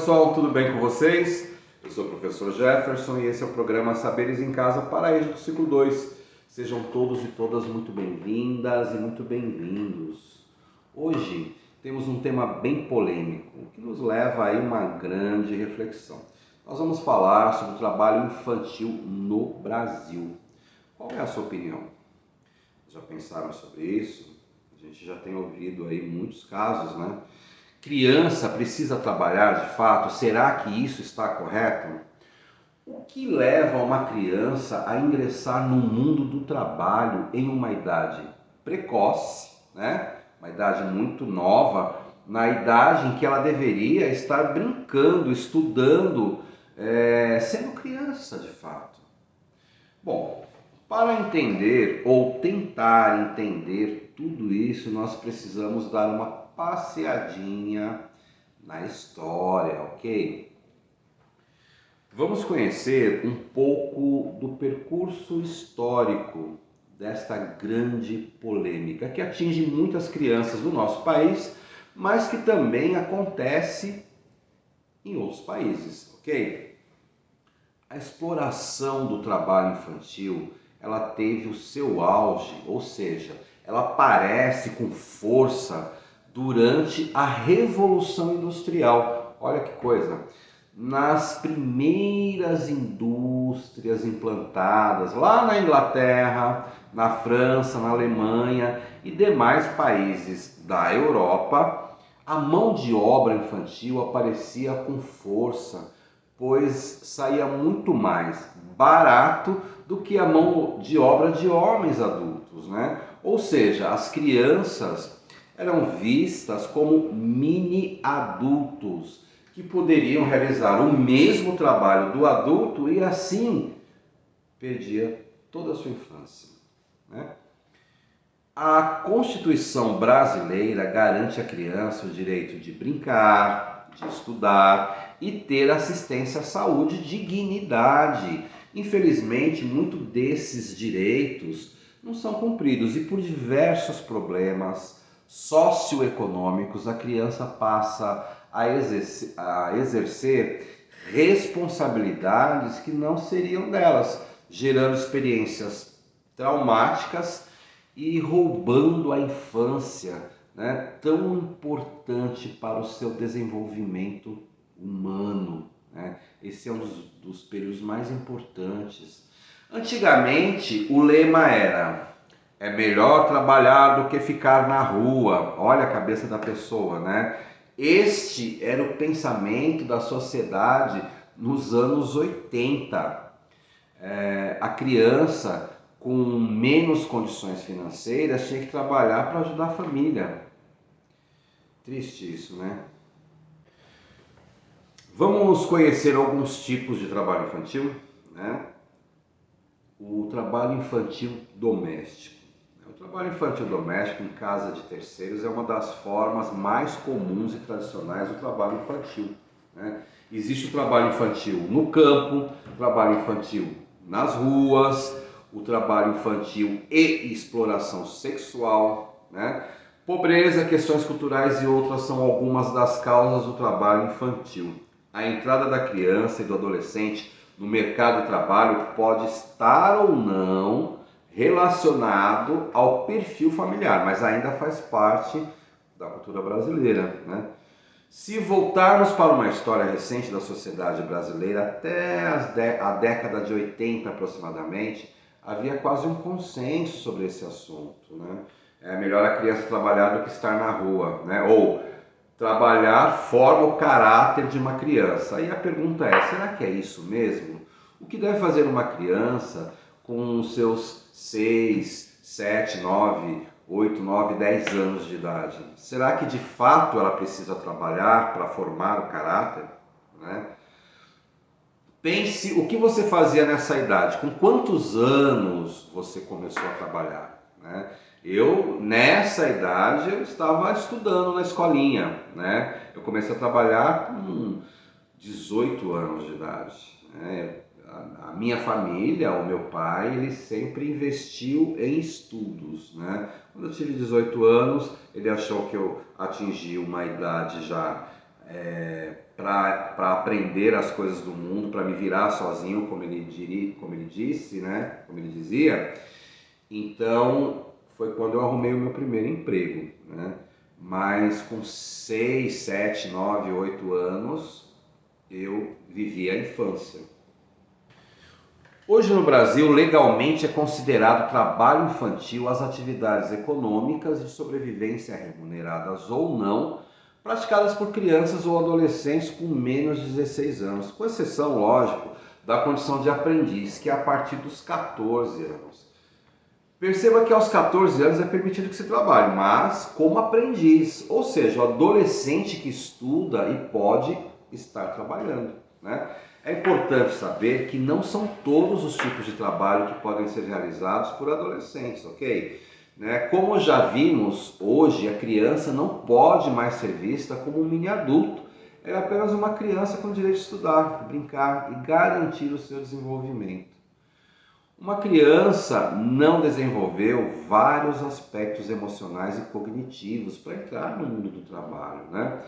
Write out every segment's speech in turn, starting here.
pessoal, tudo bem com vocês? Eu sou o professor Jefferson e esse é o programa Saberes em Casa para EJA do ciclo 2. Sejam todos e todas muito bem-vindas e muito bem-vindos. Hoje temos um tema bem polêmico que nos leva a uma grande reflexão. Nós vamos falar sobre o trabalho infantil no Brasil. Qual é a sua opinião? Já pensaram sobre isso? A gente já tem ouvido aí muitos casos, né? Criança precisa trabalhar de fato? Será que isso está correto? O que leva uma criança a ingressar no mundo do trabalho em uma idade precoce, né? Uma idade muito nova, na idade em que ela deveria estar brincando, estudando, sendo criança de fato? Bom, para entender ou tentar entender tudo isso, nós precisamos dar uma passeadinha na história, ok? Vamos conhecer um pouco do percurso histórico desta grande polêmica que atinge muitas crianças do nosso país, mas que também acontece em outros países, ok? A exploração do trabalho infantil, ela teve o seu auge, ou seja, ela aparece com força durante a Revolução Industrial. Olha que coisa! Nas primeiras indústrias implantadas lá na Inglaterra, na França, na Alemanha e demais países da Europa, a mão de obra infantil aparecia com força, pois saía muito mais barato do que a mão de obra de homens adultos, né? Ou seja, as crianças eram vistas como mini adultos que poderiam realizar o mesmo trabalho do adulto e assim perdia toda a sua infância, né? A Constituição brasileira garante à criança o direito de brincar, de estudar e ter assistência à saúde e dignidade. Infelizmente, muitos desses direitos não são cumpridos e por diversos problemas socioeconômicos a criança passa a exercer responsabilidades que não seriam delas, gerando experiências traumáticas e roubando a infância, né, tão importante para o seu desenvolvimento humano, né? Esse é um dos períodos mais importantes. Antigamente, o lema era: é melhor trabalhar do que ficar na rua. Olha a cabeça da pessoa, né? Este era o pensamento da sociedade nos anos 80. A criança com menos condições financeiras tinha que trabalhar para ajudar a família. Triste isso, né? Vamos conhecer alguns tipos de trabalho infantil, né? O trabalho infantil doméstico. O trabalho infantil doméstico em casa de terceiros é uma das formas mais comuns e tradicionais do trabalho infantil, né? Existe o trabalho infantil no campo, o trabalho infantil nas ruas, o trabalho infantil e exploração sexual, né? Pobreza, questões culturais e outras são algumas das causas do trabalho infantil. A entrada da criança e do adolescente no mercado de trabalho pode estar ou não relacionado ao perfil familiar, mas ainda faz parte da cultura brasileira, né? Se voltarmos para uma história recente da sociedade brasileira, até a década de 80 aproximadamente, havia quase um consenso sobre esse assunto, né? É melhor a criança trabalhar do que estar na rua, né? Ou trabalhar forma o caráter de uma criança. Aí a pergunta é: será que é isso mesmo? O que deve fazer uma criança com os seus 6, 7, 9, 8, 9, 10 anos de idade? Será que de fato ela precisa trabalhar para formar o caráter, né? Pense o que você fazia nessa idade, com quantos anos você começou a trabalhar, né? Nessa idade, eu estava estudando na escolinha, né? Eu comecei a trabalhar com 18 anos de idade, né? A minha família, o meu pai, ele sempre investiu em estudos, né? Quando eu tive 18 anos, ele achou que eu atingi uma idade já para aprender as coisas do mundo, para me virar sozinho, como ele disse, né? Como ele dizia. Então, foi quando eu arrumei o meu primeiro emprego, né? Mas com 6, 7, 9, 8 anos, eu vivi a infância. Hoje no Brasil, legalmente é considerado trabalho infantil as atividades econômicas de sobrevivência remuneradas ou não, praticadas por crianças ou adolescentes com menos de 16 anos, com exceção, lógico, da condição de aprendiz, que é a partir dos 14 anos. Perceba que aos 14 anos é permitido que se trabalhe, mas como aprendiz, ou seja, o adolescente que estuda e pode estar trabalhando, né? É importante saber que não são todos os tipos de trabalho que podem ser realizados por adolescentes, ok? Como já vimos, hoje a criança não pode mais ser vista como um mini adulto. Ela é apenas uma criança com direito de estudar, brincar e garantir o seu desenvolvimento. Uma criança não desenvolveu vários aspectos emocionais e cognitivos para entrar no mundo do trabalho, né?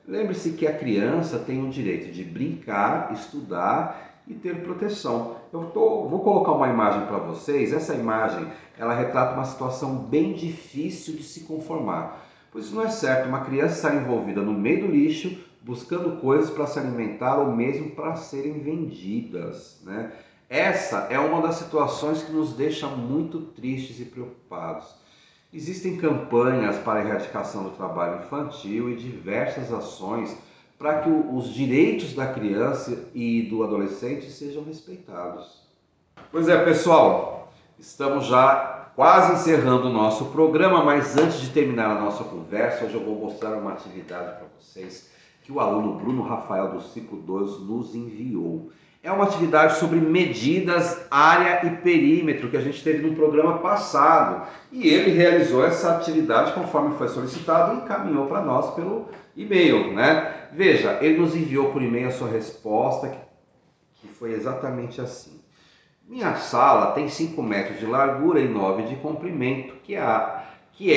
Lembre-se que a criança tem o direito de brincar, estudar e ter proteção. Vou colocar uma imagem para vocês. Essa imagem, ela retrata uma situação bem difícil de se conformar. Pois isso não é certo, uma criança estar envolvida no meio do lixo, buscando coisas para se alimentar ou mesmo para serem vendidas, né? Essa é uma das situações que nos deixa muito tristes e preocupados. Existem campanhas para a erradicação do trabalho infantil e diversas ações para que os direitos da criança e do adolescente sejam respeitados. Pois é, pessoal, estamos já quase encerrando o nosso programa, mas antes de terminar a nossa conversa, hoje eu vou mostrar uma atividade para vocês que o aluno Bruno Rafael do ciclo 2 nos enviou. É uma atividade sobre medidas, área e perímetro que a gente teve no programa passado. E ele realizou essa atividade conforme foi solicitado e encaminhou para nós pelo e-mail, né? Veja, ele nos enviou por e-mail a sua resposta, que foi exatamente assim. Minha sala tem 5 metros de largura e 9 de comprimento, que é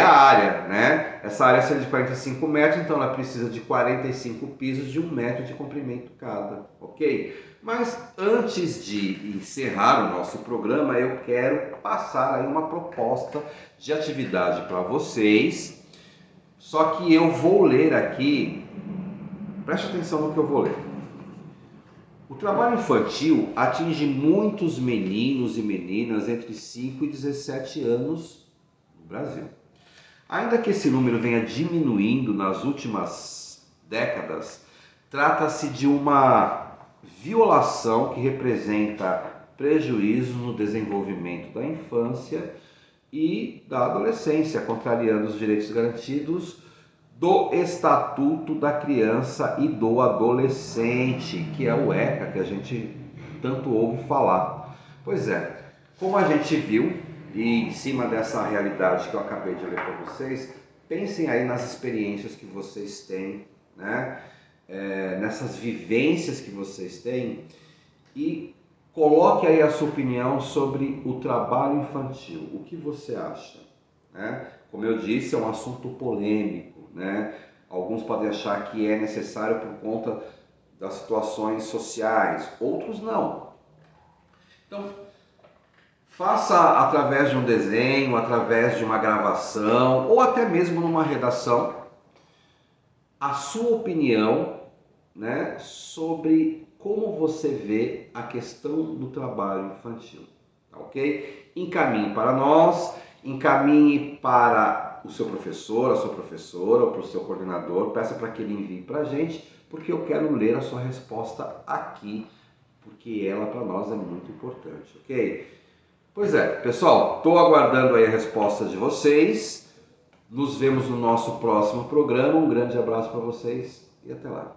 a área, né? Essa área é de 45 metros, então ela precisa de 45 pisos de 1 metro de comprimento cada, ok? Mas antes de encerrar o nosso programa, eu quero passar aí uma proposta de atividade para vocês. Só que eu vou ler aqui, preste atenção no que eu vou ler. O trabalho infantil atinge muitos meninos e meninas entre 5 e 17 anos no Brasil. Ainda que esse número venha diminuindo nas últimas décadas, trata-se de uma violação que representa prejuízo no desenvolvimento da infância e da adolescência, contrariando os direitos garantidos do Estatuto da Criança e do Adolescente, que é o ECA, que a gente tanto ouve falar. Pois é, como a gente viu, e em cima dessa realidade que eu acabei de ler para vocês, pensem aí nas experiências que vocês têm, né? Nessas vivências que vocês têm e coloque aí a sua opinião sobre o trabalho infantil. O que você acha? Né? Como eu disse, é um assunto polêmico, né? Alguns podem achar que é necessário por conta das situações sociais, outros não. Então, faça através de um desenho, através de uma gravação ou até mesmo numa redação a sua opinião, né, sobre como você vê a questão do trabalho infantil, tá, ok? Encaminhe para nós, encaminhe para o seu professor, a sua professora ou para o seu coordenador, peça para que ele envie para a gente, porque eu quero ler a sua resposta aqui, porque ela para nós é muito importante, ok? Pois é, pessoal, estou aguardando aí a resposta de vocês. Nos vemos no nosso próximo programa. Um grande abraço para vocês e até lá.